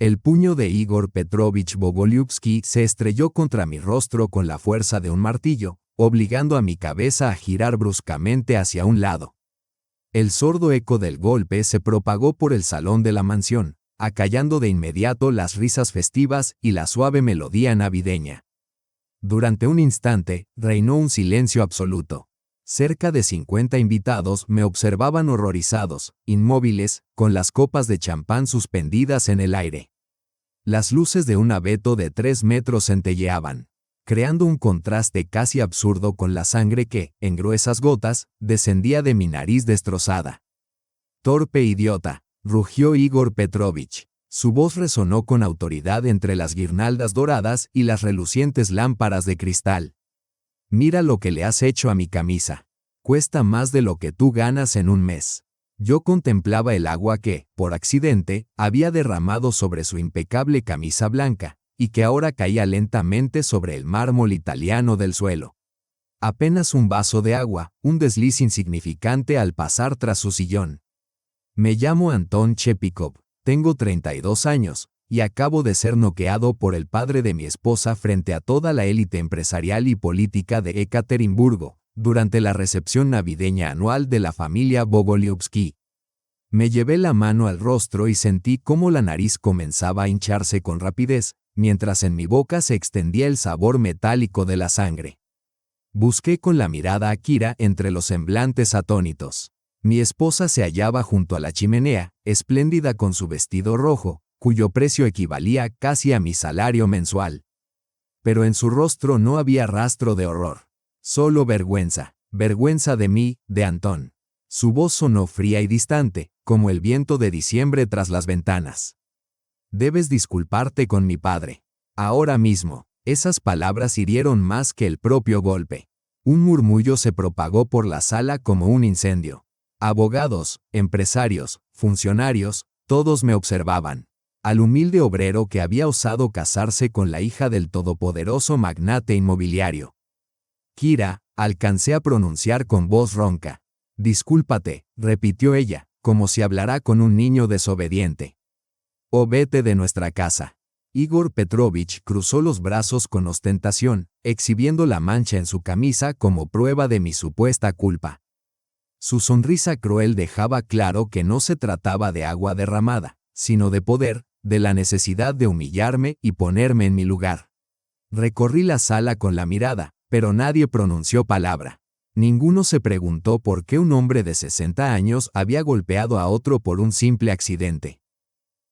El puño de Igor Petrovich Bogolyubsky se estrelló contra mi rostro con la fuerza de un martillo, obligando a mi cabeza a girar bruscamente hacia un lado. El sordo eco del golpe se propagó por el salón de la mansión, acallando de inmediato las risas festivas y la suave melodía navideña. Durante un instante, reinó un silencio absoluto. Cerca de 50 invitados me observaban horrorizados, inmóviles, con las copas de champán suspendidas en el aire. Las luces de un abeto de 3 metros centelleaban, creando un contraste casi absurdo con la sangre que, en gruesas gotas, descendía de mi nariz destrozada. «Torpe idiota», rugió Igor Petrovich. Su voz resonó con autoridad entre las guirnaldas doradas y las relucientes lámparas de cristal. «Mira lo que le has hecho a mi camisa. Cuesta más de lo que tú ganas en un mes». Yo contemplaba el agua que, por accidente, había derramado sobre su impecable camisa blanca, y que ahora caía lentamente sobre el mármol italiano del suelo. Apenas un vaso de agua, un desliz insignificante al pasar tras su sillón. Me llamo Anton Chepikov, tengo 32 años, y acabo de ser noqueado por el padre de mi esposa frente a toda la élite empresarial y política de Ekaterimburgo, durante la recepción navideña anual de la familia Bogolyubsky. Me llevé la mano al rostro y sentí cómo la nariz comenzaba a hincharse con rapidez, mientras en mi boca se extendía el sabor metálico de la sangre. Busqué con la mirada a Kira entre los semblantes atónitos. Mi esposa se hallaba junto a la chimenea, espléndida con su vestido rojo, cuyo precio equivalía casi a mi salario mensual. Pero en su rostro no había rastro de horror. Solo vergüenza, vergüenza de mí, de Antón. Su voz sonó fría y distante, como el viento de diciembre tras las ventanas. «Debes disculparte con mi padre. Ahora mismo». Esas palabras hirieron más que el propio golpe. Un murmullo se propagó por la sala como un incendio. Abogados, empresarios, funcionarios, todos me observaban. Al humilde obrero que había osado casarse con la hija del todopoderoso magnate inmobiliario. «Kira», alcancé a pronunciar con voz ronca. «Discúlpate», repitió ella, como si hablara con un niño desobediente. «O vete de nuestra casa». Igor Petrovich cruzó los brazos con ostentación, exhibiendo la mancha en su camisa como prueba de mi supuesta culpa. Su sonrisa cruel dejaba claro que no se trataba de agua derramada, sino de poder, de la necesidad de humillarme y ponerme en mi lugar. Recorrí la sala con la mirada, pero nadie pronunció palabra. Ninguno se preguntó por qué un hombre de 60 años había golpeado a otro por un simple accidente.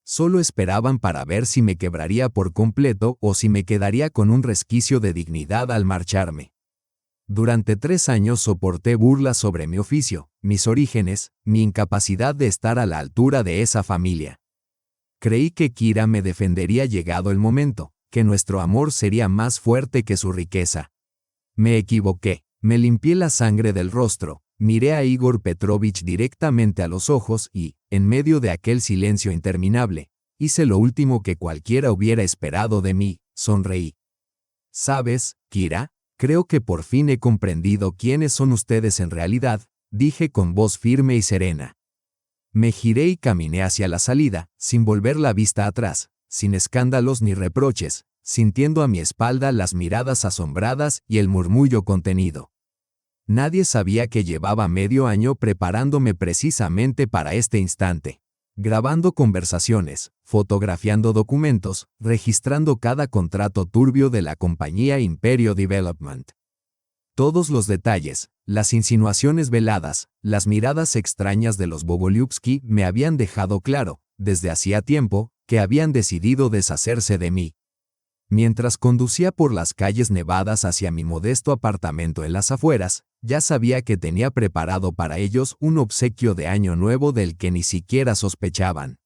Solo esperaban para ver si me quebraría por completo o si me quedaría con un resquicio de dignidad al marcharme. Durante 3 años soporté burlas sobre mi oficio, mis orígenes, mi incapacidad de estar a la altura de esa familia. Creí que Kira me defendería llegado el momento, que nuestro amor sería más fuerte que su riqueza. Me equivoqué, me limpié la sangre del rostro, miré a Igor Petrovich directamente a los ojos y, en medio de aquel silencio interminable, hice lo último que cualquiera hubiera esperado de mí, sonreí. «¿Sabes, Kira? Creo que por fin he comprendido quiénes son ustedes en realidad», dije con voz firme y serena. Me giré y caminé hacia la salida, sin volver la vista atrás, sin escándalos ni reproches, sintiendo a mi espalda las miradas asombradas y el murmullo contenido. Nadie sabía que llevaba medio año preparándome precisamente para este instante, grabando conversaciones, fotografiando documentos, registrando cada contrato turbio de la compañía Imperio Development. Todos los detalles, las insinuaciones veladas, las miradas extrañas de los Bogolyubsky me habían dejado claro, desde hacía tiempo, que habían decidido deshacerse de mí. Mientras conducía por las calles nevadas hacia mi modesto apartamento en las afueras, ya sabía que tenía preparado para ellos un obsequio de Año Nuevo del que ni siquiera sospechaban.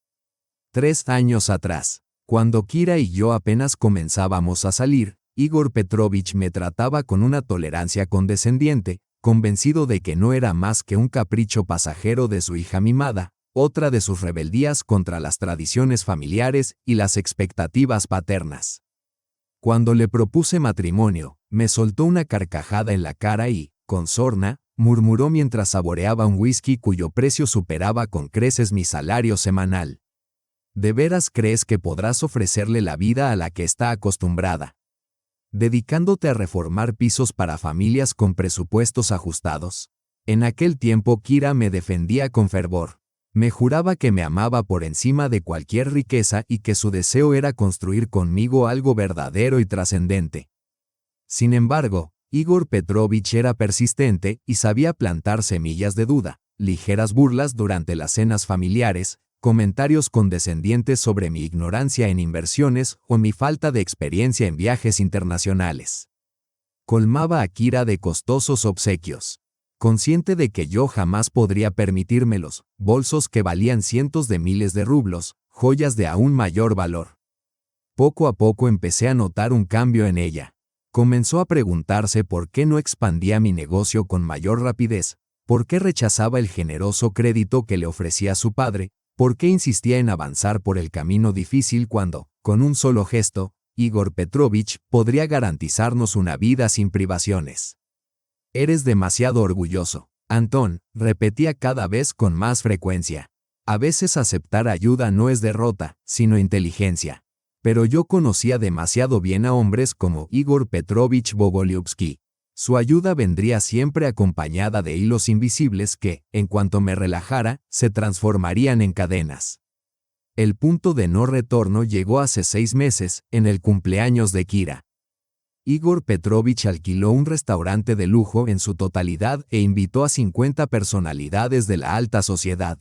3 años atrás, cuando Kira y yo apenas comenzábamos a salir, Igor Petrovich me trataba con una tolerancia condescendiente, convencido de que no era más que un capricho pasajero de su hija mimada, otra de sus rebeldías contra las tradiciones familiares y las expectativas paternas. Cuando le propuse matrimonio, me soltó una carcajada en la cara y, con sorna, murmuró mientras saboreaba un whisky cuyo precio superaba con creces mi salario semanal. ¿De veras crees que podrás ofrecerle la vida a la que está acostumbrada? ¿Dedicándote a reformar pisos para familias con presupuestos ajustados? En aquel tiempo Kira me defendía con fervor. Me juraba que me amaba por encima de cualquier riqueza y que su deseo era construir conmigo algo verdadero y trascendente. Sin embargo, Igor Petrovich era persistente y sabía plantar semillas de duda, ligeras burlas durante las cenas familiares, comentarios condescendientes sobre mi ignorancia en inversiones o mi falta de experiencia en viajes internacionales. Colmaba a Kira de costosos obsequios. Consciente de que yo jamás podría permitírmelos, bolsos que valían cientos de miles de rublos, joyas de aún mayor valor. Poco a poco empecé a notar un cambio en ella. Comenzó a preguntarse por qué no expandía mi negocio con mayor rapidez, por qué rechazaba el generoso crédito que le ofrecía su padre, por qué insistía en avanzar por el camino difícil cuando, con un solo gesto, Igor Petrovich podría garantizarnos una vida sin privaciones. Eres demasiado orgulloso, Antón, repetía cada vez con más frecuencia. A veces aceptar ayuda no es derrota, sino inteligencia. Pero yo conocía demasiado bien a hombres como Igor Petrovich Bogolyubsky. Su ayuda vendría siempre acompañada de hilos invisibles que, en cuanto me relajara, se transformarían en cadenas. El punto de no retorno llegó hace 6 meses, en el cumpleaños de Kira. Igor Petrovich alquiló un restaurante de lujo en su totalidad e invitó a 50 personalidades de la alta sociedad.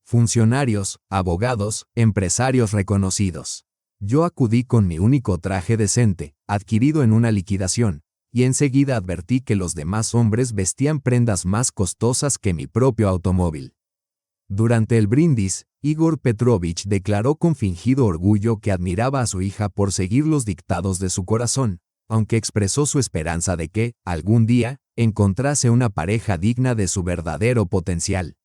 Funcionarios, abogados, empresarios reconocidos. Yo acudí con mi único traje decente, adquirido en una liquidación, y enseguida advertí que los demás hombres vestían prendas más costosas que mi propio automóvil. Durante el brindis, Igor Petrovich declaró con fingido orgullo que admiraba a su hija por seguir los dictados de su corazón, aunque expresó su esperanza de que, algún día, encontrase una pareja digna de su verdadero potencial.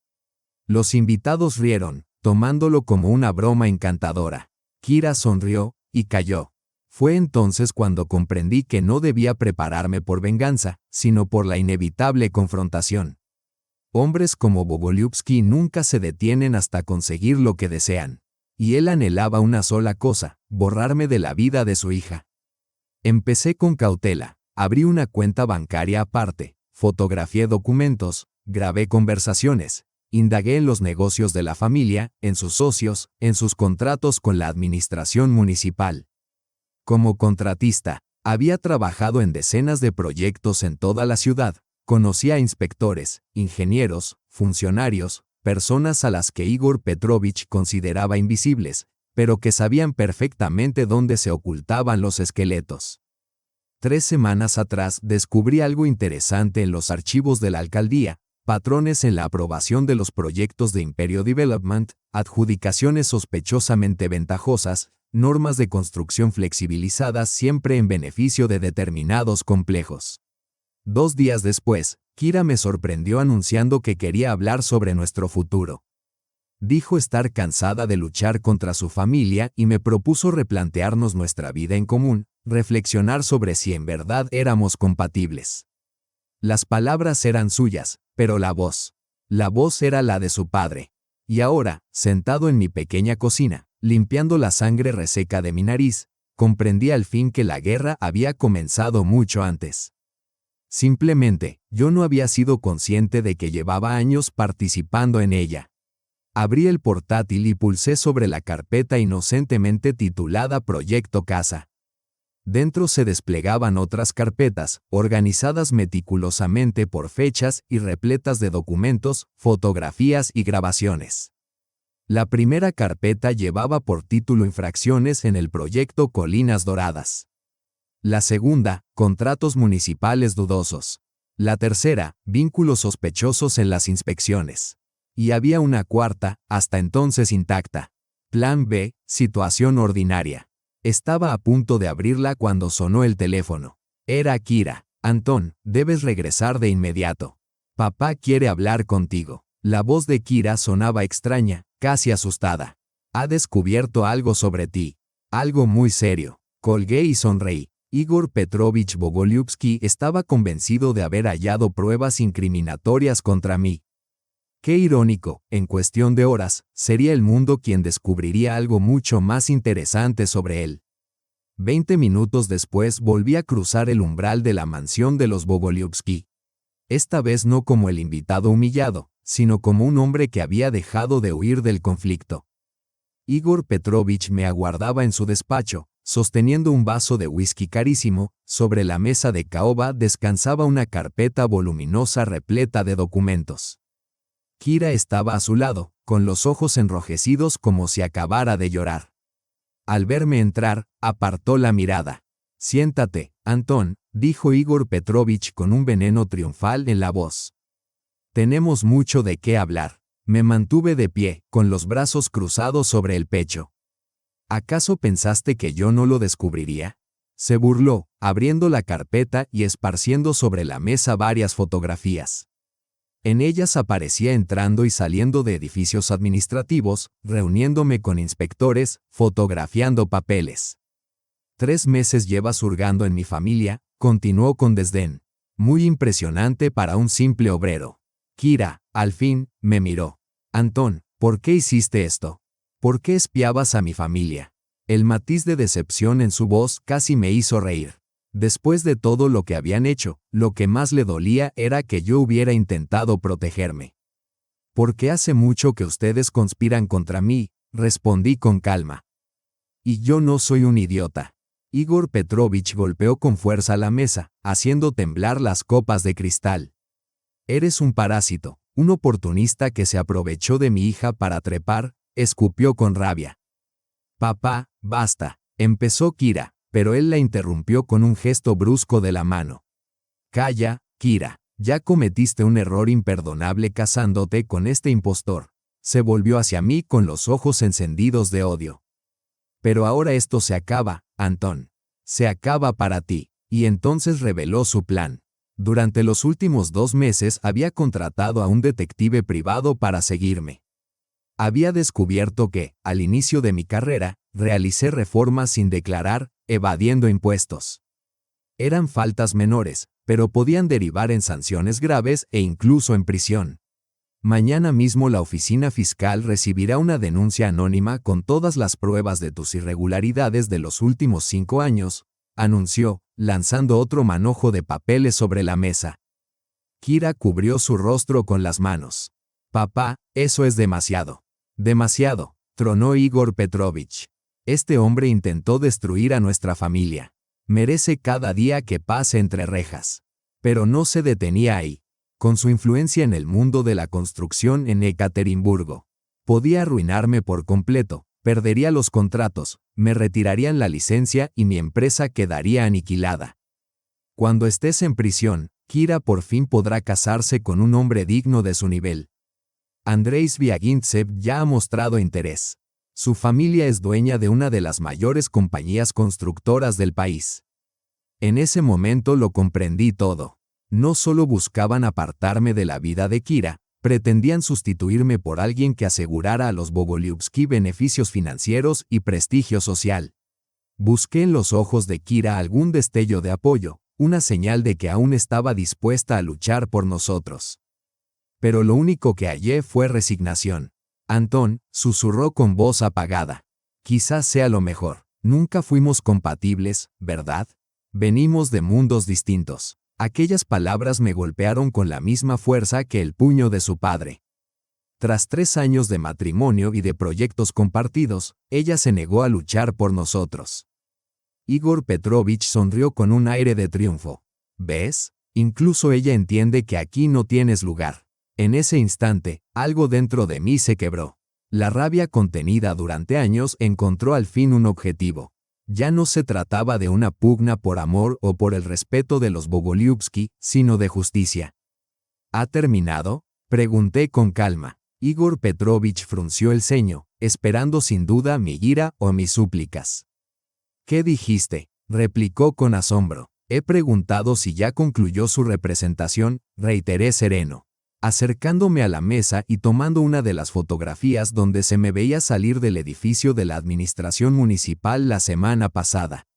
Los invitados rieron, tomándolo como una broma encantadora. Kira sonrió y calló. Fue entonces cuando comprendí que no debía prepararme por venganza, sino por la inevitable confrontación. Hombres como Bogolyubsky nunca se detienen hasta conseguir lo que desean. Y él anhelaba una sola cosa, borrarme de la vida de su hija. Empecé con cautela, abrí una cuenta bancaria aparte, fotografié documentos, grabé conversaciones, indagué en los negocios de la familia, en sus socios, en sus contratos con la administración municipal. Como contratista, había trabajado en decenas de proyectos en toda la ciudad, conocía a inspectores, ingenieros, funcionarios, personas a las que Igor Petrovich consideraba invisibles, pero que sabían perfectamente dónde se ocultaban los esqueletos. 3 semanas atrás descubrí algo interesante en los archivos de la alcaldía, patrones en la aprobación de los proyectos de Imperio Development, adjudicaciones sospechosamente ventajosas, normas de construcción flexibilizadas siempre en beneficio de determinados complejos. 2 días después, Kira me sorprendió anunciando que quería hablar sobre nuestro futuro. Dijo estar cansada de luchar contra su familia y me propuso replantearnos nuestra vida en común, reflexionar sobre si en verdad éramos compatibles. Las palabras eran suyas, pero la voz era la de su padre. Y ahora, sentado en mi pequeña cocina, limpiando la sangre reseca de mi nariz, comprendí al fin que la guerra había comenzado mucho antes. Simplemente, yo no había sido consciente de que llevaba años participando en ella. Abrí el portátil y pulsé sobre la carpeta inocentemente titulada Proyecto Casa. Dentro se desplegaban otras carpetas, organizadas meticulosamente por fechas y repletas de documentos, fotografías y grabaciones. La primera carpeta llevaba por título Infracciones en el proyecto Colinas Doradas. La segunda, Contratos municipales dudosos. La tercera, Vínculos sospechosos en las inspecciones. Y había una cuarta, hasta entonces intacta. Plan B, Situación ordinaria. Estaba a punto de abrirla cuando sonó el teléfono. Era Kira. Antón, debes regresar de inmediato. Papá quiere hablar contigo. La voz de Kira sonaba extraña, casi asustada. Ha descubierto algo sobre ti. Algo muy serio. Colgué y sonreí. Igor Petrovich Bogolyubsky estaba convencido de haber hallado pruebas incriminatorias contra mí. Qué irónico, en cuestión de horas, sería el mundo quien descubriría algo mucho más interesante sobre él. 20 minutos después volví a cruzar el umbral de la mansión de los Bogolyubsky. Esta vez no como el invitado humillado, sino como un hombre que había dejado de huir del conflicto. Igor Petrovich me aguardaba en su despacho, sosteniendo un vaso de whisky carísimo. Sobre la mesa de caoba descansaba una carpeta voluminosa repleta de documentos. Kira estaba a su lado, con los ojos enrojecidos como si acabara de llorar. Al verme entrar, apartó la mirada. «Siéntate, Antón», dijo Igor Petrovich con un veneno triunfal en la voz. «Tenemos mucho de qué hablar». Me mantuve de pie, con los brazos cruzados sobre el pecho. «¿Acaso pensaste que yo no lo descubriría?», se burló, abriendo la carpeta y esparciendo sobre la mesa varias fotografías. En ellas aparecía entrando y saliendo de edificios administrativos, reuniéndome con inspectores, fotografiando papeles. 3 meses llevas hurgando en mi familia, continuó con desdén. Muy impresionante para un simple obrero. Kira, al fin, me miró. Antón, ¿por qué hiciste esto? ¿Por qué espiabas a mi familia? El matiz de decepción en su voz casi me hizo reír. Después de todo lo que habían hecho, lo que más le dolía era que yo hubiera intentado protegerme. Porque hace mucho que ustedes conspiran contra mí, respondí con calma. Y yo no soy un idiota. Igor Petrovich golpeó con fuerza la mesa, haciendo temblar las copas de cristal. Eres un parásito, un oportunista que se aprovechó de mi hija para trepar, escupió con rabia. Papá, basta, empezó Kira, pero él la interrumpió con un gesto brusco de la mano. Calla, Kira, ya cometiste un error imperdonable casándote con este impostor. Se volvió hacia mí con los ojos encendidos de odio. Pero ahora esto se acaba, Antón. Se acaba para ti. Y entonces reveló su plan. Durante los últimos 2 meses había contratado a un detective privado para seguirme. Había descubierto que, al inicio de mi carrera, realicé reformas sin declarar, evadiendo impuestos. Eran faltas menores, pero podían derivar en sanciones graves e incluso en prisión. Mañana mismo la oficina fiscal recibirá una denuncia anónima con todas las pruebas de tus irregularidades de los últimos 5 años, anunció, lanzando otro manojo de papeles sobre la mesa. Kira cubrió su rostro con las manos. Papá, eso es demasiado. Demasiado, tronó Igor Petrovich. Este hombre intentó destruir a nuestra familia. Merece cada día que pase entre rejas. Pero no se detenía ahí. Con su influencia en el mundo de la construcción en Ekaterimburgo, podía arruinarme por completo, perdería los contratos, me retirarían la licencia y mi empresa quedaría aniquilada. Cuando estés en prisión, Kira por fin podrá casarse con un hombre digno de su nivel. Andrei Zviagintsev ya ha mostrado interés. Su familia es dueña de una de las mayores compañías constructoras del país. En ese momento lo comprendí todo. No solo buscaban apartarme de la vida de Kira, pretendían sustituirme por alguien que asegurara a los Bogolyubsky beneficios financieros y prestigio social. Busqué en los ojos de Kira algún destello de apoyo, una señal de que aún estaba dispuesta a luchar por nosotros. Pero lo único que hallé fue resignación. Antón, susurró con voz apagada. Quizás sea lo mejor. Nunca fuimos compatibles, ¿verdad? Venimos de mundos distintos. Aquellas palabras me golpearon con la misma fuerza que el puño de su padre. Tras 3 años de matrimonio y de proyectos compartidos, ella se negó a luchar por nosotros. Igor Petrovich sonrió con un aire de triunfo. ¿Ves? Incluso ella entiende que aquí no tienes lugar. En ese instante, algo dentro de mí se quebró. La rabia contenida durante años encontró al fin un objetivo. Ya no se trataba de una pugna por amor o por el respeto de los Bogolyubsky, sino de justicia. ¿Ha terminado?, pregunté con calma. Igor Petrovich frunció el ceño, esperando sin duda mi ira o mis súplicas. ¿Qué dijiste?, replicó con asombro. He preguntado si ya concluyó su representación, reiteré sereno. Acercándome a la mesa y tomando una de las fotografías donde se me veía salir del edificio de la administración municipal la semana pasada.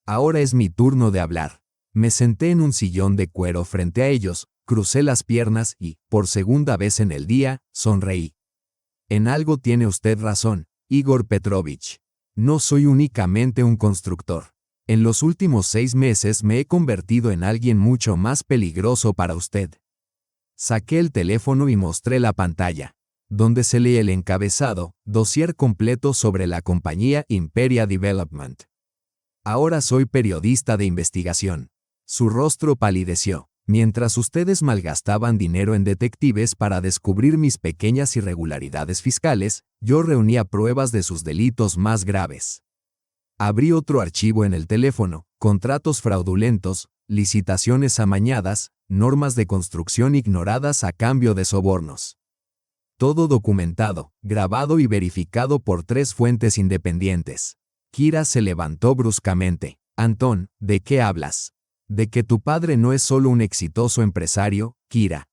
Ahora es mi turno de hablar. Me senté en un sillón de cuero frente a ellos, Crucé las piernas y, por segunda vez en el día, sonreí. En algo tiene usted razón, Igor Petrovich. No soy únicamente un constructor. En los últimos 6 meses me he convertido en alguien mucho más peligroso para usted. Saqué el teléfono y mostré la pantalla, donde se lee el encabezado, dossier completo sobre la compañía Imperia Development. Ahora soy periodista de investigación. Su rostro palideció. Mientras ustedes malgastaban dinero en detectives para descubrir mis pequeñas irregularidades fiscales, yo reunía pruebas de sus delitos más graves. Abrí otro archivo en el teléfono, contratos fraudulentos, licitaciones amañadas, normas de construcción ignoradas a cambio de sobornos. Todo documentado, grabado y verificado por 3 fuentes independientes. Kira se levantó bruscamente. Antón, ¿de qué hablas? De que tu padre no es solo un exitoso empresario, Kira.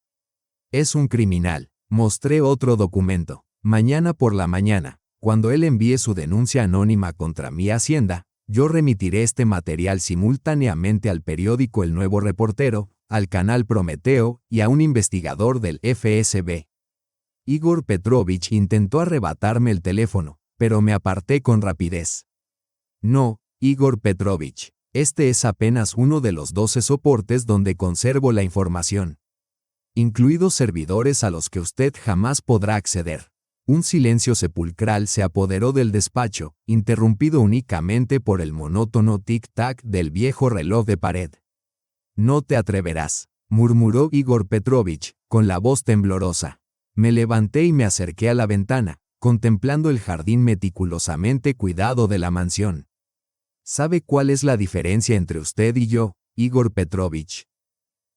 Es un criminal. Mostré otro documento. Mañana por la mañana, cuando él envíe su denuncia anónima contra mi hacienda, yo remitiré este material simultáneamente al periódico El Nuevo Reportero, al canal Prometeo y a un investigador del FSB. Igor Petrovich intentó arrebatarme el teléfono, pero me aparté con rapidez. No, Igor Petrovich. Este es apenas uno de los 12 soportes donde conservo la información, incluidos servidores a los que usted jamás podrá acceder. Un silencio sepulcral se apoderó del despacho, interrumpido únicamente por el monótono tic-tac del viejo reloj de pared. No te atreverás, murmuró Igor Petrovich, con la voz temblorosa. Me levanté y me acerqué a la ventana, contemplando el jardín meticulosamente cuidado de la mansión. ¿Sabe cuál es la diferencia entre usted y yo, Igor Petrovich?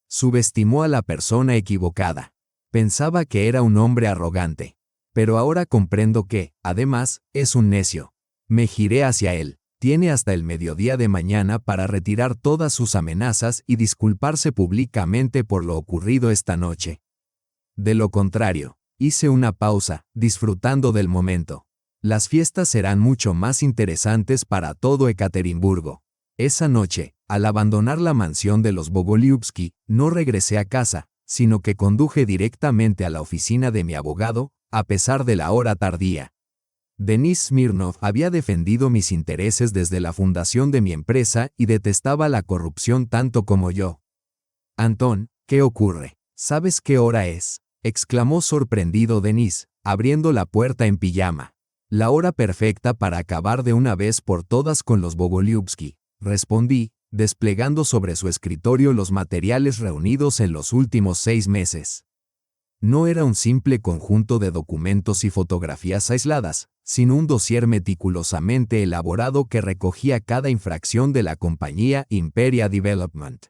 Subestimó a la persona equivocada. Pensaba que era un hombre arrogante. Pero ahora comprendo que, además, es un necio. Me giré hacia él. Tiene hasta el mediodía de mañana para retirar todas sus amenazas y disculparse públicamente por lo ocurrido esta noche. De lo contrario, hice una pausa, disfrutando del momento. Las fiestas serán mucho más interesantes para todo Ekaterimburgo. Esa noche, al abandonar la mansión de los Bogolyubsky, no regresé a casa, sino que conduje directamente a la oficina de mi abogado, a pesar de la hora tardía. Denis Smirnov había defendido mis intereses desde la fundación de mi empresa y detestaba la corrupción tanto como yo. Antón, ¿qué ocurre? ¿Sabes qué hora es?, exclamó sorprendido Denis, abriendo la puerta en pijama. La hora perfecta para acabar de una vez por todas con los Bogolyubsky, respondí, desplegando sobre su escritorio los materiales reunidos en los últimos 6 meses. No era un simple conjunto de documentos y fotografías aisladas, sino un dossier meticulosamente elaborado que recogía cada infracción de la compañía Imperia Development.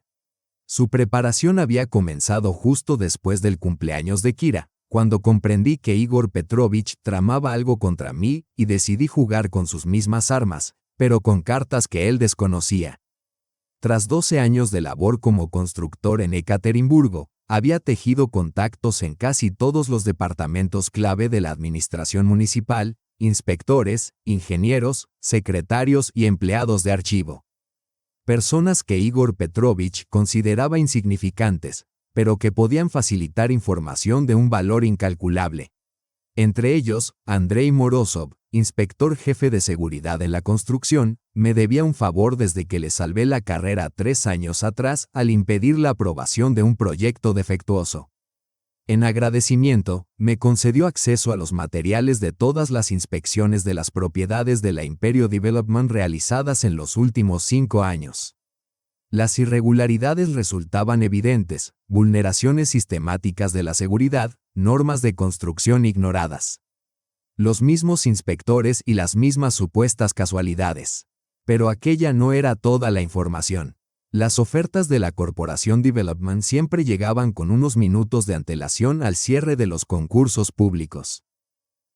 Su preparación había comenzado justo después del cumpleaños de Kira, cuando comprendí que Igor Petrovich tramaba algo contra mí y decidí jugar con sus mismas armas, pero con cartas que él desconocía. Tras 12 años de labor como constructor en Ekaterimburgo, había tejido contactos en casi todos los departamentos clave de la administración municipal, inspectores, ingenieros, secretarios y empleados de archivo. Personas que Igor Petrovich consideraba insignificantes, pero que podían facilitar información de un valor incalculable. Entre ellos, Andrei Morozov, inspector jefe de seguridad en la construcción, me debía un favor desde que le salvé la carrera 3 años atrás al impedir la aprobación de un proyecto defectuoso. En agradecimiento, me concedió acceso a los materiales de todas las inspecciones de las propiedades de la Imperio Development realizadas en los últimos 5 años. Las irregularidades resultaban evidentes, vulneraciones sistemáticas de la seguridad, normas de construcción ignoradas. Los mismos inspectores y las mismas supuestas casualidades. Pero aquella no era toda la información. Las ofertas de la Corporación Development siempre llegaban con unos minutos de antelación al cierre de los concursos públicos.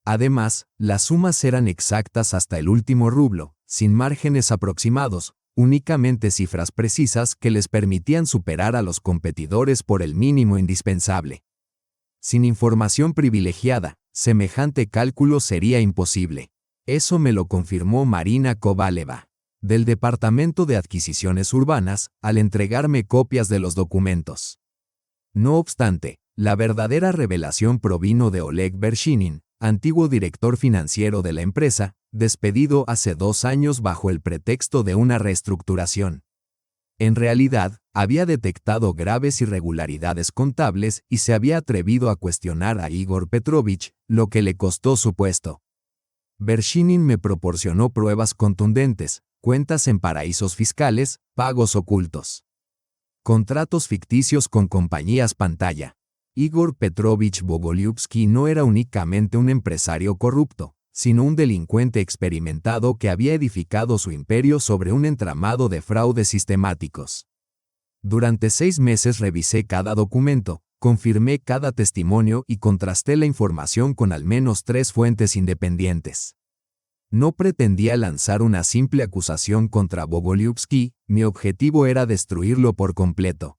Además, las sumas eran exactas hasta el último rublo, sin márgenes aproximados, únicamente cifras precisas que les permitían superar a los competidores por el mínimo indispensable. Sin información privilegiada, semejante cálculo sería imposible. Eso me lo confirmó Marina Kovaleva, del Departamento de Adquisiciones Urbanas, al entregarme copias de los documentos. No obstante, la verdadera revelación provino de Oleg Vershinin, antiguo director financiero de la empresa, despedido hace 2 años bajo el pretexto de una reestructuración. En realidad, había detectado graves irregularidades contables y se había atrevido a cuestionar a Igor Petrovich, lo que le costó su puesto. Vershinin me proporcionó pruebas contundentes, cuentas en paraísos fiscales, pagos ocultos, contratos ficticios con compañías pantalla. Igor Petrovich Bogolyubsky no era únicamente un empresario corrupto, sino un delincuente experimentado que había edificado su imperio sobre un entramado de fraudes sistemáticos. Durante 6 meses revisé cada documento, confirmé cada testimonio y contrasté la información con al menos 3 fuentes independientes. No pretendía lanzar una simple acusación contra Bogolyubsky, mi objetivo era destruirlo por completo.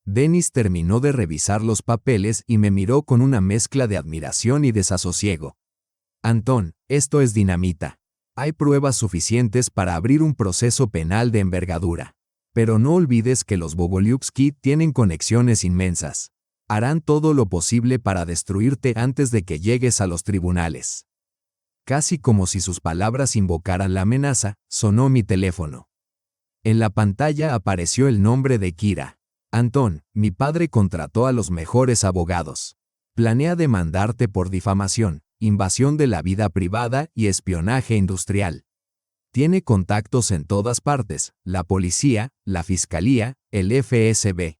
Denis terminó de revisar los papeles y me miró con una mezcla de admiración y desasosiego. Antón, esto es dinamita. Hay pruebas suficientes para abrir un proceso penal de envergadura. Pero no olvides que los Bogolyubsky tienen conexiones inmensas. Harán todo lo posible para destruirte antes de que llegues a los tribunales. Casi como si sus palabras invocaran la amenaza, sonó mi teléfono. En la pantalla apareció el nombre de Kira. Antón, mi padre contrató a los mejores abogados. Planea demandarte por difamación, invasión de la vida privada y espionaje industrial. Tiene contactos en todas partes, la policía, la fiscalía, el FSB.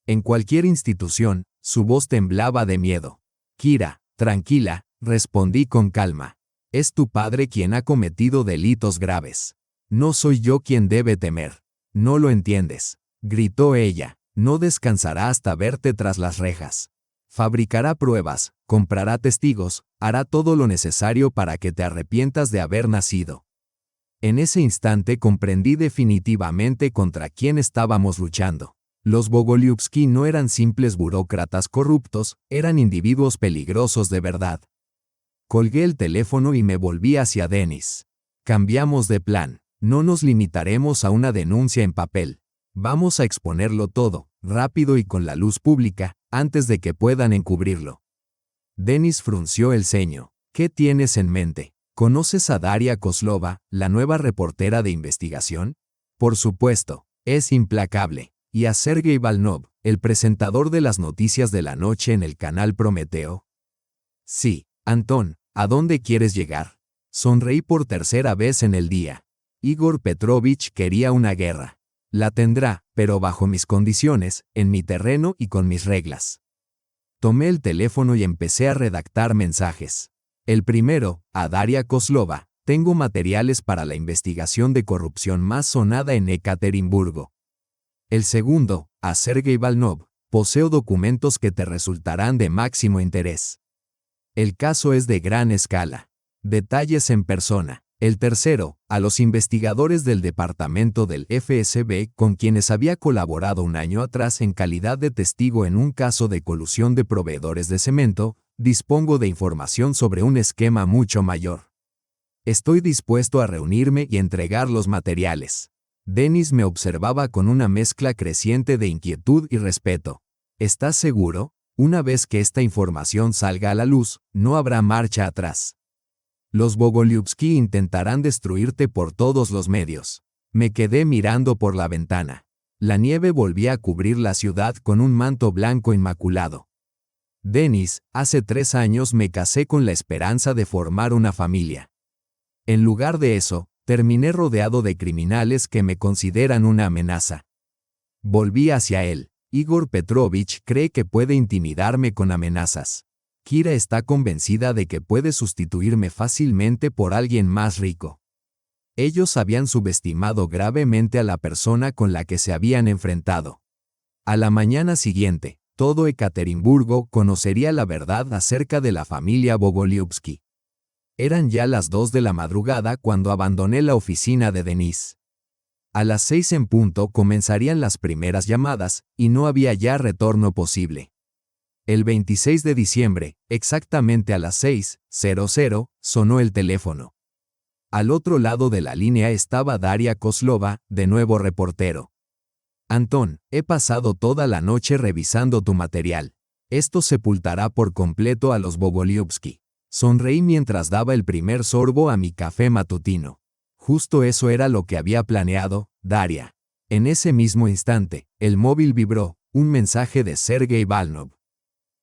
En cualquier institución, su voz temblaba de miedo. Kira, tranquila, respondí con calma. Es tu padre quien ha cometido delitos graves. No soy yo quien debe temer. No lo entiendes, gritó ella. No descansará hasta verte tras las rejas. Fabricará pruebas, comprará testigos, hará todo lo necesario para que te arrepientas de haber nacido. En ese instante comprendí definitivamente contra quién estábamos luchando. Los Bogolyubsky no eran simples burócratas corruptos, eran individuos peligrosos de verdad. Colgué el teléfono y me volví hacia Denis. Cambiamos de plan. No nos limitaremos a una denuncia en papel. Vamos a exponerlo todo, rápido y con la luz pública, antes de que puedan encubrirlo. Denis frunció el ceño. ¿Qué tienes en mente? ¿Conoces a Daria Kozlova, la nueva reportera de investigación? Por supuesto, es implacable. ¿Y a Sergei Volnov, el presentador de las noticias de la noche en el canal Prometeo? Sí, Antón, ¿a dónde quieres llegar? Sonreí por tercera vez en el día. Igor Petrovich quería una guerra. La tendrá, pero bajo mis condiciones, en mi terreno y con mis reglas. Tomé el teléfono y empecé a redactar mensajes. El primero, a Daria Kozlova, tengo materiales para la investigación de corrupción más sonada en Ekaterimburgo. El segundo, a Sergei Volnov, poseo documentos que te resultarán de máximo interés. El caso es de gran escala. Detalles en persona. El tercero, a los investigadores del departamento del FSB con quienes había colaborado un año atrás en calidad de testigo en un caso de colusión de proveedores de cemento, dispongo de información sobre un esquema mucho mayor. Estoy dispuesto a reunirme y entregar los materiales. Denis me observaba con una mezcla creciente de inquietud y respeto. ¿Estás seguro? Una vez que esta información salga a la luz, no habrá marcha atrás. Los Bogolyubsky intentarán destruirte por todos los medios. Me quedé mirando por la ventana. La nieve volvía a cubrir la ciudad con un manto blanco inmaculado. Denis, hace 3 años me casé con la esperanza de formar una familia. En lugar de eso, terminé rodeado de criminales que me consideran una amenaza. Volví hacia él. Igor Petrovich cree que puede intimidarme con amenazas. Kira está convencida de que puede sustituirme fácilmente por alguien más rico. Ellos habían subestimado gravemente a la persona con la que se habían enfrentado. A la mañana siguiente, todo Ekaterimburgo conocería la verdad acerca de la familia Bogolyubsky. Eran ya las 2 de la madrugada cuando abandoné la oficina de Denis. A las 6 en punto comenzarían las primeras llamadas, y no había ya retorno posible. El 26 de diciembre, exactamente a las 6:00, sonó el teléfono. Al otro lado de la línea estaba Daria Kozlova, de nuevo reportero. Antón, he pasado toda la noche revisando tu material. Esto sepultará por completo a los Bogolyubsky. Sonreí mientras daba el primer sorbo a mi café matutino. Justo eso era lo que había planeado, Daria. En ese mismo instante, el móvil vibró, un mensaje de Sergei Balnov.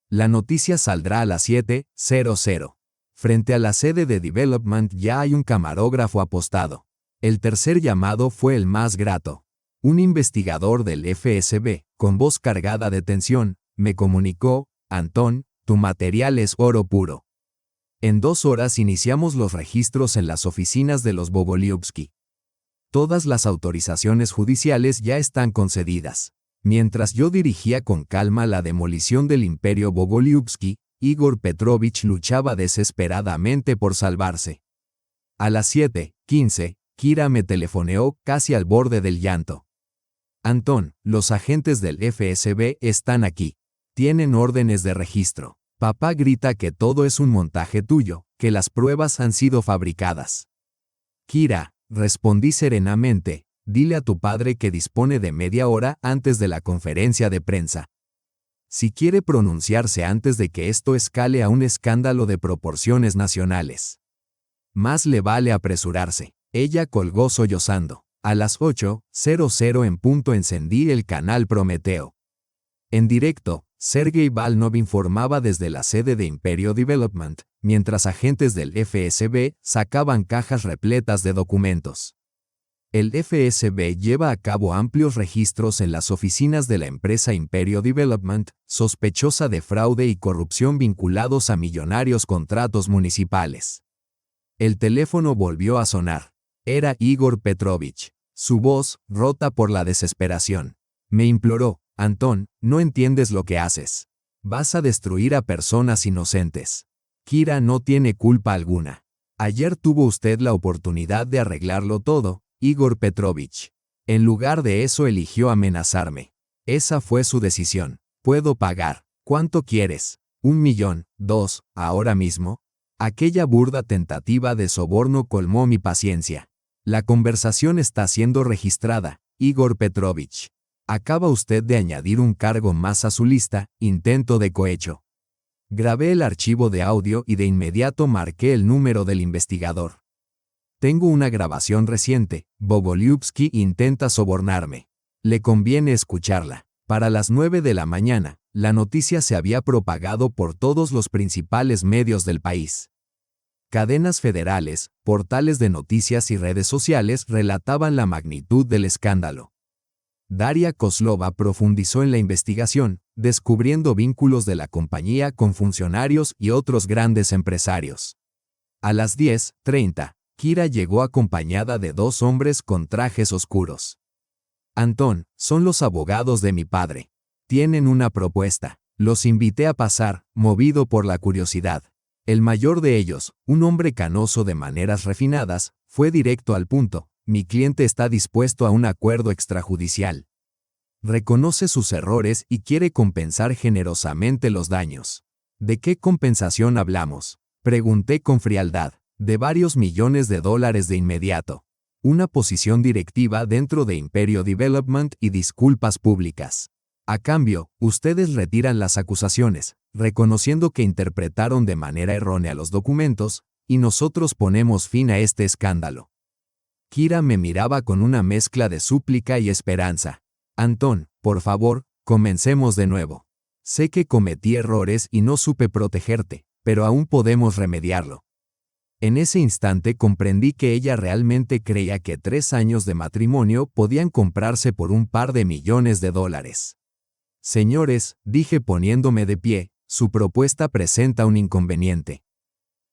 La noticia saldrá a las 7:00. Frente a la sede de Development ya hay un camarógrafo apostado. El tercer llamado fue el más grato. Un investigador del FSB, con voz cargada de tensión, me comunicó: Antón, tu material es oro puro. En 2 horas iniciamos los registros en las oficinas de los Bogolyubsky. Todas las autorizaciones judiciales ya están concedidas. Mientras yo dirigía con calma la demolición del imperio Bogolyubsky, Igor Petrovich luchaba desesperadamente por salvarse. A las 7:15, Kira me telefoneó casi al borde del llanto. Antón, los agentes del FSB están aquí. Tienen órdenes de registro. Papá grita que todo es un montaje tuyo, que las pruebas han sido fabricadas. Kira, respondí serenamente, dile a tu padre que dispone de media hora antes de la conferencia de prensa. Si quiere pronunciarse antes de que esto escale a un escándalo de proporciones nacionales. Más le vale apresurarse. Ella colgó sollozando. A las 8:00 en punto encendí el canal Prometeo. En directo, Sergei Balnov informaba desde la sede de Imperio Development, mientras agentes del FSB sacaban cajas repletas de documentos. El FSB lleva a cabo amplios registros en las oficinas de la empresa Imperio Development, sospechosa de fraude y corrupción vinculados a millonarios contratos municipales. El teléfono volvió a sonar. Era Igor Petrovich. Su voz, rota por la desesperación. Me imploró: Antón, no entiendes lo que haces. Vas a destruir a personas inocentes. Kira no tiene culpa alguna. Ayer tuvo usted la oportunidad de arreglarlo todo, Igor Petrovich. En lugar de eso eligió amenazarme. Esa fue su decisión. Puedo pagar. ¿Cuánto quieres? 1 millón, 2, ahora mismo. Aquella burda tentativa de soborno colmó mi paciencia. La conversación está siendo registrada, Igor Petrovich. Acaba usted de añadir un cargo más a su lista, intento de cohecho. Grabé el archivo de audio y de inmediato marqué el número del investigador. Tengo una grabación reciente. Bogolyubsky intenta sobornarme. Le conviene escucharla. Para las 9 de la mañana, la noticia se había propagado por todos los principales medios del país. Cadenas federales, portales de noticias y redes sociales relataban la magnitud del escándalo. Daria Kozlova profundizó en la investigación, descubriendo vínculos de la compañía con funcionarios y otros grandes empresarios. A las 10:30, Kira llegó acompañada de 2 hombres con trajes oscuros. Antón, son los abogados de mi padre. Tienen una propuesta. Los invité a pasar, movido por la curiosidad. El mayor de ellos, un hombre canoso de maneras refinadas, fue directo al punto: mi cliente está dispuesto a un acuerdo extrajudicial. Reconoce sus errores y quiere compensar generosamente los daños. ¿De qué compensación hablamos? Pregunté con frialdad. De varios millones de dólares de inmediato. Una posición directiva dentro de Imperio Development y disculpas públicas. A cambio, ustedes retiran las acusaciones, reconociendo que interpretaron de manera errónea los documentos, y nosotros ponemos fin a este escándalo. Kira me miraba con una mezcla de súplica y esperanza. Antón, por favor, comencemos de nuevo. Sé que cometí errores y no supe protegerte, pero aún podemos remediarlo. En ese instante comprendí que ella realmente creía que 3 años de matrimonio podían comprarse por un par de millones de dólares. Señores, dije poniéndome de pie, su propuesta presenta un inconveniente.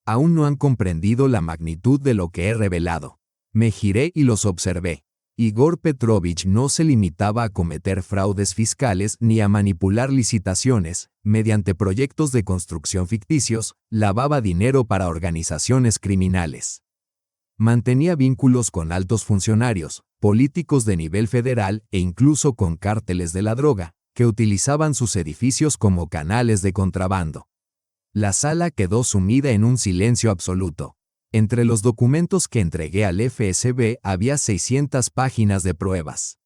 Aún no han comprendido la magnitud de lo que he revelado. Me giré y los observé. Igor Petrovich no se limitaba a cometer fraudes fiscales ni a manipular licitaciones, mediante proyectos de construcción ficticios, lavaba dinero para organizaciones criminales. Mantenía vínculos con altos funcionarios, políticos de nivel federal e incluso con cárteles de la droga, que utilizaban sus edificios como canales de contrabando. La sala quedó sumida en un silencio absoluto. Entre los documentos que entregué al FSB había 600 páginas de pruebas.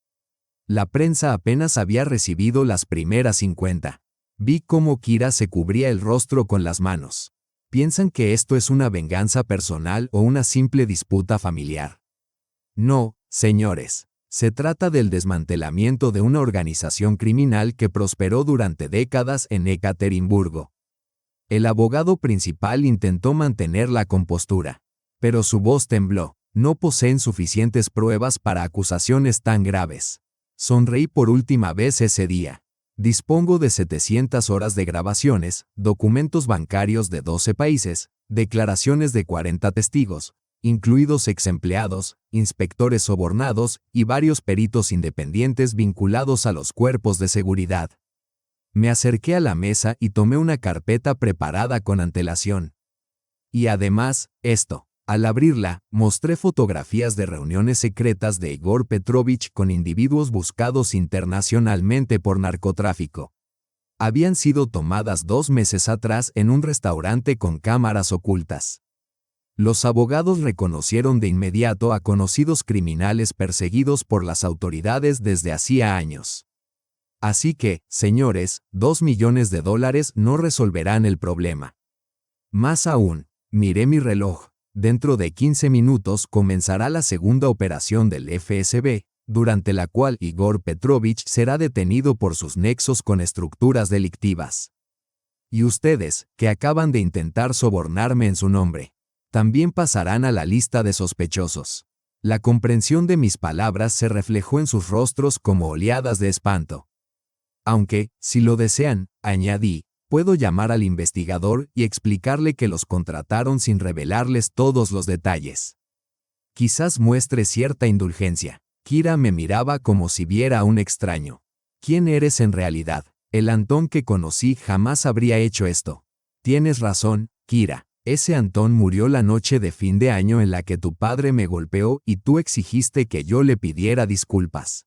La prensa apenas había recibido las primeras 50. Vi cómo Kira se cubría el rostro con las manos. ¿Piensan que esto es una venganza personal o una simple disputa familiar? No, señores. Se trata del desmantelamiento de una organización criminal que prosperó durante décadas en Ekaterimburgo. El abogado principal intentó mantener la compostura, pero su voz tembló. No poseen suficientes pruebas para acusaciones tan graves. Sonreí por última vez ese día. Dispongo de 700 horas de grabaciones, documentos bancarios de 12 países, declaraciones de 40 testigos, incluidos exempleados, inspectores sobornados y varios peritos independientes vinculados a los cuerpos de seguridad. Me acerqué a la mesa y tomé una carpeta preparada con antelación. Y además, esto. Al abrirla, mostré fotografías de reuniones secretas de Igor Petrovich con individuos buscados internacionalmente por narcotráfico. Habían sido tomadas 2 meses atrás en un restaurante con cámaras ocultas. Los abogados reconocieron de inmediato a conocidos criminales perseguidos por las autoridades desde hacía años. Así que, señores, $2 millones no resolverán el problema. Más aún, miré mi reloj. Dentro de 15 minutos comenzará la segunda operación del FSB, durante la cual Igor Petrovich será detenido por sus nexos con estructuras delictivas. Y ustedes, que acaban de intentar sobornarme en su nombre, también pasarán a la lista de sospechosos. La comprensión de mis palabras se reflejó en sus rostros como oleadas de espanto. Aunque, si lo desean, añadí, puedo llamar al investigador y explicarle que los contrataron sin revelarles todos los detalles. Quizás muestre cierta indulgencia. Kira me miraba como si viera a un extraño. ¿Quién eres en realidad? El Antón que conocí jamás habría hecho esto. Tienes razón, Kira. Ese Antón murió la noche de fin de año en la que tu padre me golpeó y tú exigiste que yo le pidiera disculpas.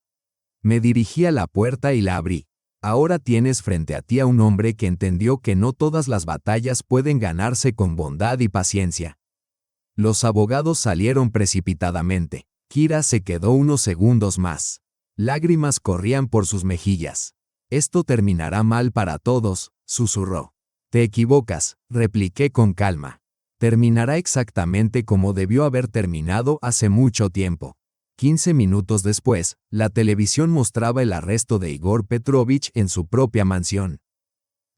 Me dirigí a la puerta y la abrí. Ahora tienes frente a ti a un hombre que entendió que no todas las batallas pueden ganarse con bondad y paciencia. Los abogados salieron precipitadamente. Kira se quedó unos segundos más. Lágrimas corrían por sus mejillas. Esto terminará mal para todos, susurró. Te equivocas, repliqué con calma. Terminará exactamente como debió haber terminado hace mucho tiempo. 15 minutos después, la televisión mostraba el arresto de Igor Petrovich en su propia mansión.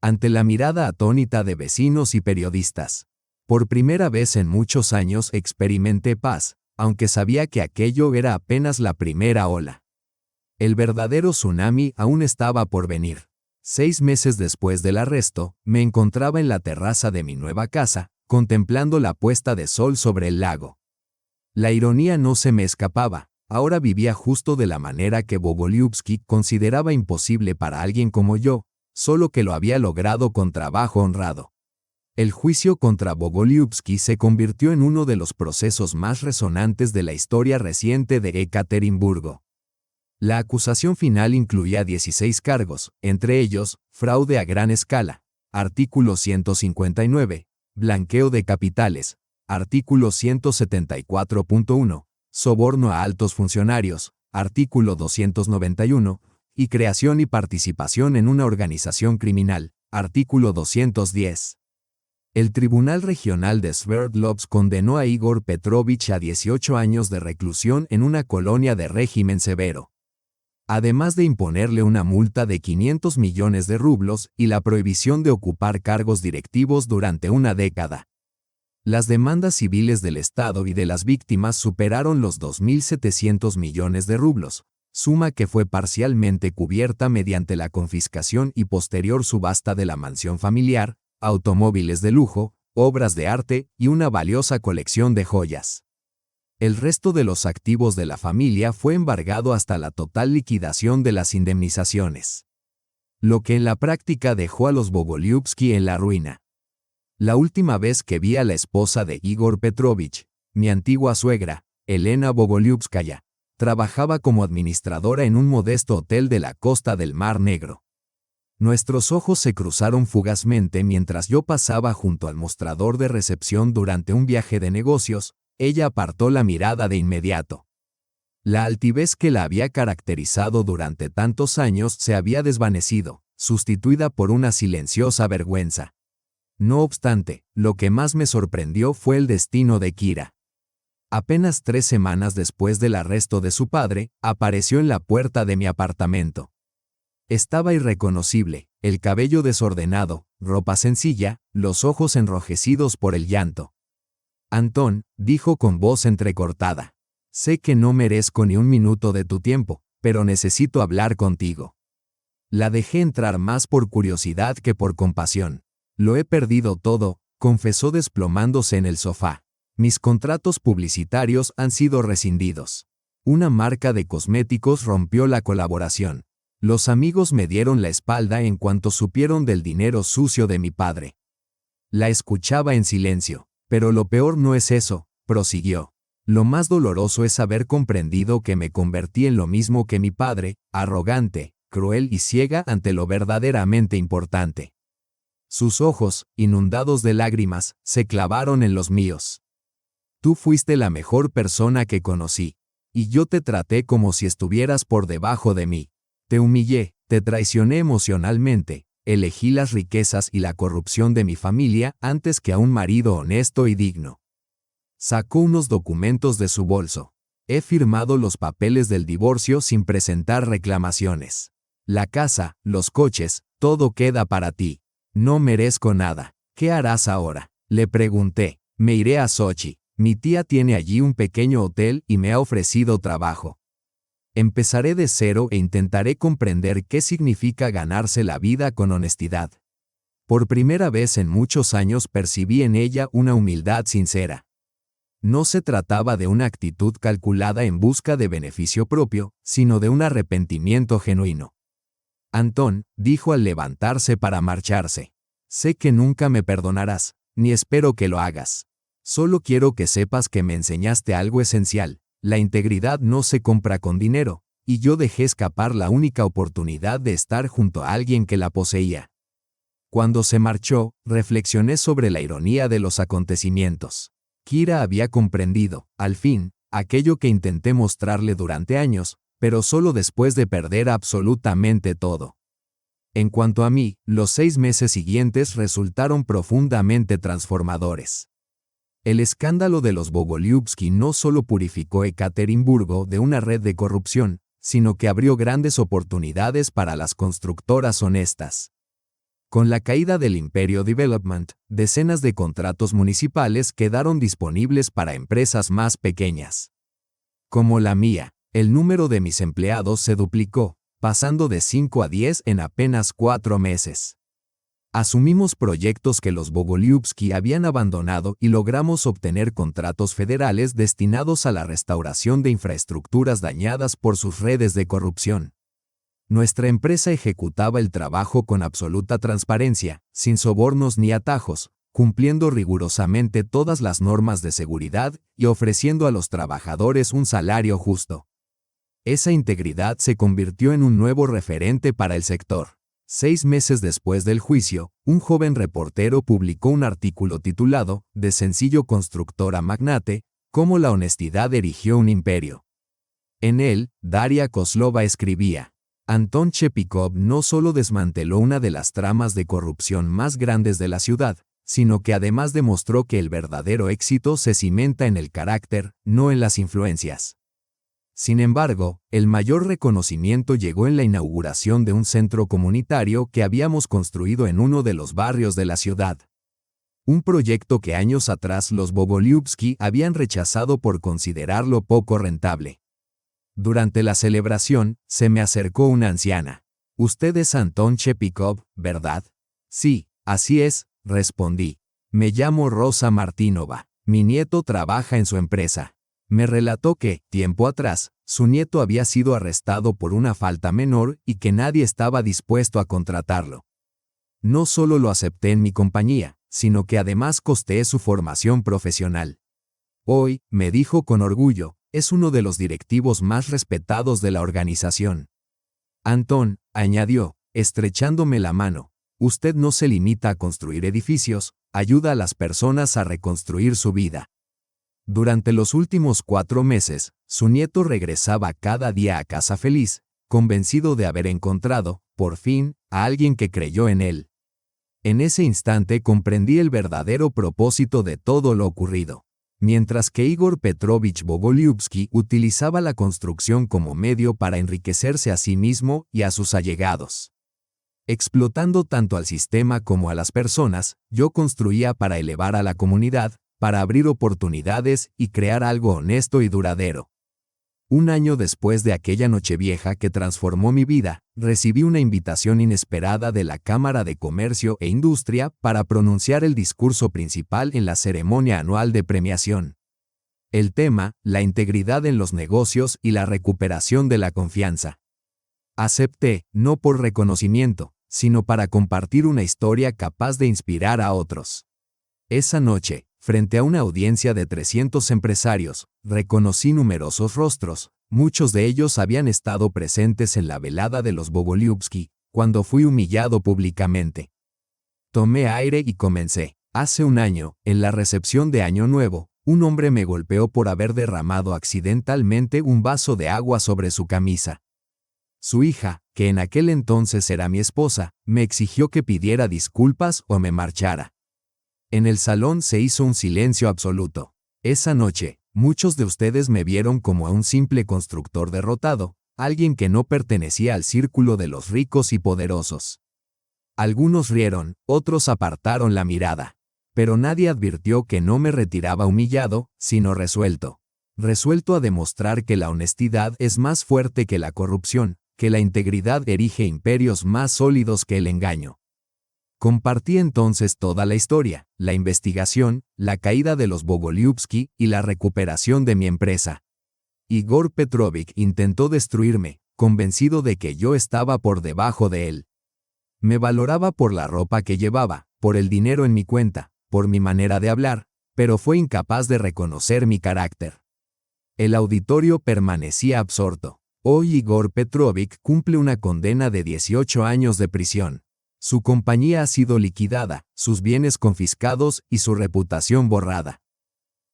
Ante la mirada atónita de vecinos y periodistas. Por primera vez en muchos años experimenté paz, aunque sabía que aquello era apenas la primera ola. El verdadero tsunami aún estaba por venir. 6 meses después del arresto, me encontraba en la terraza de mi nueva casa, contemplando la puesta de sol sobre el lago. La ironía no se me escapaba. Ahora vivía justo de la manera que Bogolyubsky consideraba imposible para alguien como yo, solo que lo había logrado con trabajo honrado. El juicio contra Bogolyubsky se convirtió en uno de los procesos más resonantes de la historia reciente de Ekaterimburgo. La acusación final incluía 16 cargos, entre ellos, fraude a gran escala, artículo 159, blanqueo de capitales, artículo 174.1, soborno a altos funcionarios, artículo 291, y creación y participación en una organización criminal, artículo 210. El Tribunal Regional de Sverdlovsk condenó a Igor Petrovich a 18 años de reclusión en una colonia de régimen severo. Además de imponerle una multa de 500 millones de rublos y la prohibición de ocupar cargos directivos durante una década. Las demandas civiles del Estado y de las víctimas superaron los 2.700 millones de rublos, suma que fue parcialmente cubierta mediante la confiscación y posterior subasta de la mansión familiar, automóviles de lujo, obras de arte y una valiosa colección de joyas. El resto de los activos de la familia fue embargado hasta la total liquidación de las indemnizaciones. Lo que en la práctica dejó a los Bogolyubsky en la ruina. La última vez que vi a la esposa de Igor Petrovich, mi antigua suegra, Elena Bogolyubskaya, trabajaba como administradora en un modesto hotel de la costa del Mar Negro. Nuestros ojos se cruzaron fugazmente mientras yo pasaba junto al mostrador de recepción durante un viaje de negocios. Ella apartó la mirada de inmediato. La altivez que la había caracterizado durante tantos años se había desvanecido, sustituida por una silenciosa vergüenza. No obstante, lo que más me sorprendió fue el destino de Kira. Apenas 3 semanas después del arresto de su padre, apareció en la puerta de mi apartamento. Estaba irreconocible, el cabello desordenado, ropa sencilla, los ojos enrojecidos por el llanto. Antón, dijo con voz entrecortada. Sé que no merezco ni un minuto de tu tiempo, pero necesito hablar contigo. La dejé entrar más por curiosidad que por compasión. Lo he perdido todo, confesó desplomándose en el sofá. Mis contratos publicitarios han sido rescindidos. Una marca de cosméticos rompió la colaboración. Los amigos me dieron la espalda en cuanto supieron del dinero sucio de mi padre. La escuchaba en silencio, pero lo peor no es eso, prosiguió. Lo más doloroso es haber comprendido que me convertí en lo mismo que mi padre, arrogante, cruel y ciega ante lo verdaderamente importante. Sus ojos, inundados de lágrimas, se clavaron en los míos. Tú fuiste la mejor persona que conocí, y yo te traté como si estuvieras por debajo de mí. Te humillé, te traicioné emocionalmente, elegí las riquezas y la corrupción de mi familia antes que a un marido honesto y digno. Sacó unos documentos de su bolso. He firmado los papeles del divorcio sin presentar reclamaciones. La casa, los coches, todo queda para ti. No merezco nada. ¿Qué harás ahora? Le pregunté. Me iré a Sochi. Mi tía tiene allí un pequeño hotel y me ha ofrecido trabajo. Empezaré de cero e intentaré comprender qué significa ganarse la vida con honestidad. Por primera vez en muchos años percibí en ella una humildad sincera. No se trataba de una actitud calculada en busca de beneficio propio, sino de un arrepentimiento genuino. Antón, dijo al levantarse para marcharse. Sé que nunca me perdonarás, ni espero que lo hagas. Solo quiero que sepas que me enseñaste algo esencial. La integridad no se compra con dinero, y yo dejé escapar la única oportunidad de estar junto a alguien que la poseía. Cuando se marchó, reflexioné sobre la ironía de los acontecimientos. Kira había comprendido, al fin, aquello que intenté mostrarle durante años, pero solo después de perder absolutamente todo. En cuanto a mí, los 6 meses siguientes resultaron profundamente transformadores. El escándalo de los Bogolyubsky no solo purificó Ekaterimburgo de una red de corrupción, sino que abrió grandes oportunidades para las constructoras honestas. Con la caída del Imperio Development, decenas de contratos municipales quedaron disponibles para empresas más pequeñas. Como la mía, el número de mis empleados se duplicó, pasando de 5 a 10 en apenas 4 meses. Asumimos proyectos que los Bogolyubsky habían abandonado y logramos obtener contratos federales destinados a la restauración de infraestructuras dañadas por sus redes de corrupción. Nuestra empresa ejecutaba el trabajo con absoluta transparencia, sin sobornos ni atajos, cumpliendo rigurosamente todas las normas de seguridad y ofreciendo a los trabajadores un salario justo. Esa integridad se convirtió en un nuevo referente para el sector. 6 meses después del juicio, un joven reportero publicó un artículo titulado «De sencillo constructor a magnate, cómo la honestidad erigió un imperio». En él, Daria Kozlova escribía: Antón Chepikov no solo desmanteló una de las tramas de corrupción más grandes de la ciudad, sino que además demostró que el verdadero éxito se cimenta en el carácter, no en las influencias. Sin embargo, el mayor reconocimiento llegó en la inauguración de un centro comunitario que habíamos construido en uno de los barrios de la ciudad. Un proyecto que años atrás los Bogolyubsky habían rechazado por considerarlo poco rentable. Durante la celebración, se me acercó una anciana. «Usted es Antón Chepikov, ¿verdad?» «Sí, así es», respondí. «Me llamo Rosa Martínova. Mi nieto trabaja en su empresa». Me relató que, tiempo atrás, su nieto había sido arrestado por una falta menor y que nadie estaba dispuesto a contratarlo. No solo lo acepté en mi compañía, sino que además costeé su formación profesional. Hoy, me dijo con orgullo, es uno de los directivos más respetados de la organización. Antón, añadió, estrechándome la mano, usted no se limita a construir edificios, ayuda a las personas a reconstruir su vida. Durante los últimos 4 meses, su nieto regresaba cada día a casa feliz, convencido de haber encontrado, por fin, a alguien que creyó en él. En ese instante comprendí el verdadero propósito de todo lo ocurrido. Mientras que Igor Petrovich Bogolyubsky utilizaba la construcción como medio para enriquecerse a sí mismo y a sus allegados. Explotando tanto al sistema como a las personas, yo construía para elevar a la comunidad, para abrir oportunidades y crear algo honesto y duradero. Un año después de aquella Nochevieja que transformó mi vida, recibí una invitación inesperada de la Cámara de Comercio e Industria para pronunciar el discurso principal en la ceremonia anual de premiación. El tema, la integridad en los negocios y la recuperación de la confianza. Acepté, no por reconocimiento, sino para compartir una historia capaz de inspirar a otros. Esa noche, frente a una audiencia de 300 empresarios, reconocí numerosos rostros. Muchos de ellos habían estado presentes en la velada de los Bogolyubsky, cuando fui humillado públicamente. Tomé aire y comencé. Hace un año, en la recepción de Año Nuevo, un hombre me golpeó por haber derramado accidentalmente un vaso de agua sobre su camisa. Su hija, que en aquel entonces era mi esposa, me exigió que pidiera disculpas o me marchara. En el salón se hizo un silencio absoluto. Esa noche, muchos de ustedes me vieron como a un simple constructor derrotado, alguien que no pertenecía al círculo de los ricos y poderosos. Algunos rieron, otros apartaron la mirada. Pero nadie advirtió que no me retiraba humillado, sino resuelto. Resuelto a demostrar que la honestidad es más fuerte que la corrupción, que la integridad erige imperios más sólidos que el engaño. Compartí entonces toda la historia, la investigación, la caída de los Bogolyubsky y la recuperación de mi empresa. Igor Petrovich intentó destruirme, convencido de que yo estaba por debajo de él. Me valoraba por la ropa que llevaba, por el dinero en mi cuenta, por mi manera de hablar, pero fue incapaz de reconocer mi carácter. El auditorio permanecía absorto. Hoy Igor Petrovich cumple una condena de 18 años de prisión. Su compañía ha sido liquidada, sus bienes confiscados y su reputación borrada.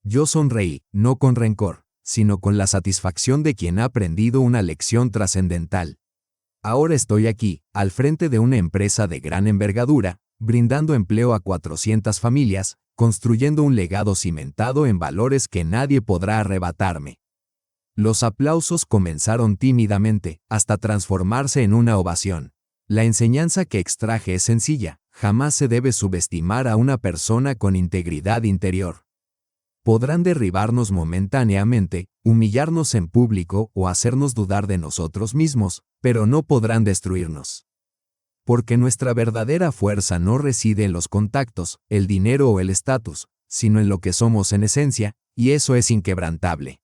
Yo sonreí, no con rencor, sino con la satisfacción de quien ha aprendido una lección trascendental. Ahora estoy aquí, al frente de una empresa de gran envergadura, brindando empleo a 400 familias, construyendo un legado cimentado en valores que nadie podrá arrebatarme. Los aplausos comenzaron tímidamente, hasta transformarse en una ovación. La enseñanza que extraje es sencilla: jamás se debe subestimar a una persona con integridad interior. Podrán derribarnos momentáneamente, humillarnos en público o hacernos dudar de nosotros mismos, pero no podrán destruirnos. Porque nuestra verdadera fuerza no reside en los contactos, el dinero o el estatus, sino en lo que somos en esencia, y eso es inquebrantable.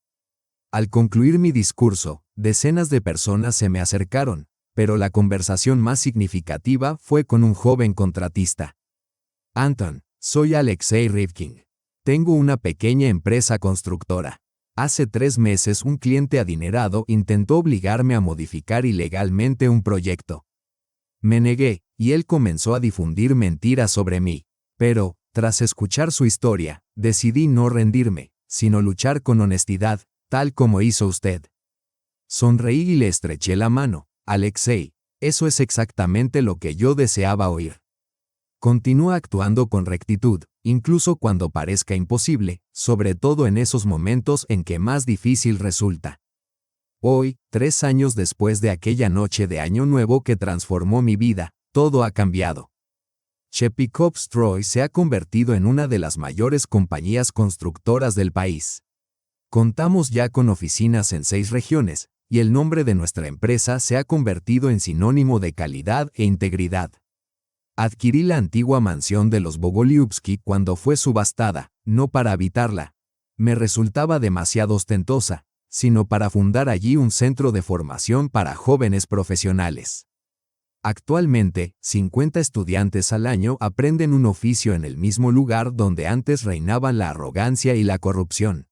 Al concluir mi discurso, decenas de personas se me acercaron, pero la conversación más significativa fue con un joven contratista. Anton, soy Alexei Rivkin. Tengo una pequeña empresa constructora. Hace 3 meses un cliente adinerado intentó obligarme a modificar ilegalmente un proyecto. Me negué, y él comenzó a difundir mentiras sobre mí. Pero, tras escuchar su historia, decidí no rendirme, sino luchar con honestidad, tal como hizo usted. Sonreí y le estreché la mano. Alexei, eso es exactamente lo que yo deseaba oír. Continúa actuando con rectitud, incluso cuando parezca imposible, sobre todo en esos momentos en que más difícil resulta. Hoy, 3 años después de aquella noche de Año Nuevo que transformó mi vida, todo ha cambiado. Chepikov-Stroy se ha convertido en una de las mayores compañías constructoras del país. Contamos ya con oficinas en 6 regiones, y el nombre de nuestra empresa se ha convertido en sinónimo de calidad e integridad. Adquirí la antigua mansión de los Bogolyubsky cuando fue subastada, no para habitarla. Me resultaba demasiado ostentosa, sino para fundar allí un centro de formación para jóvenes profesionales. Actualmente, 50 estudiantes al año aprenden un oficio en el mismo lugar donde antes reinaban la arrogancia y la corrupción.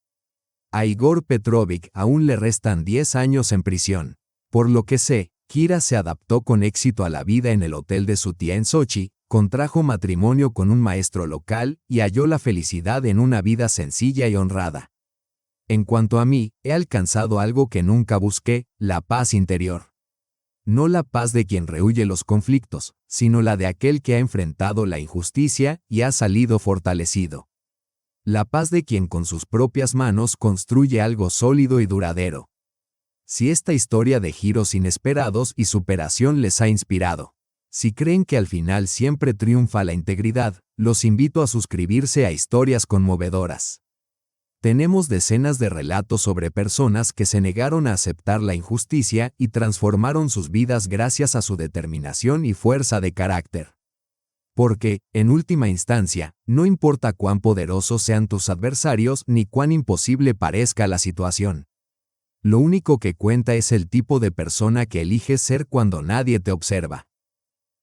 A Igor Petrovich aún le restan 10 años en prisión. Por lo que sé, Kira se adaptó con éxito a la vida en el hotel de su tía en Sochi, contrajo matrimonio con un maestro local y halló la felicidad en una vida sencilla y honrada. En cuanto a mí, he alcanzado algo que nunca busqué, la paz interior. No la paz de quien rehúye los conflictos, sino la de aquel que ha enfrentado la injusticia y ha salido fortalecido. La paz de quien con sus propias manos construye algo sólido y duradero. Si esta historia de giros inesperados y superación les ha inspirado, si creen que al final siempre triunfa la integridad, los invito a suscribirse a Historias Conmovedoras. Tenemos decenas de relatos sobre personas que se negaron a aceptar la injusticia y transformaron sus vidas gracias a su determinación y fuerza de carácter. Porque, en última instancia, no importa cuán poderosos sean tus adversarios ni cuán imposible parezca la situación. Lo único que cuenta es el tipo de persona que eliges ser cuando nadie te observa.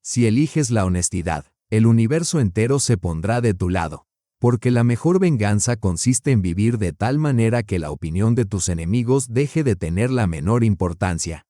Si eliges la honestidad, el universo entero se pondrá de tu lado. Porque la mejor venganza consiste en vivir de tal manera que la opinión de tus enemigos deje de tener la menor importancia.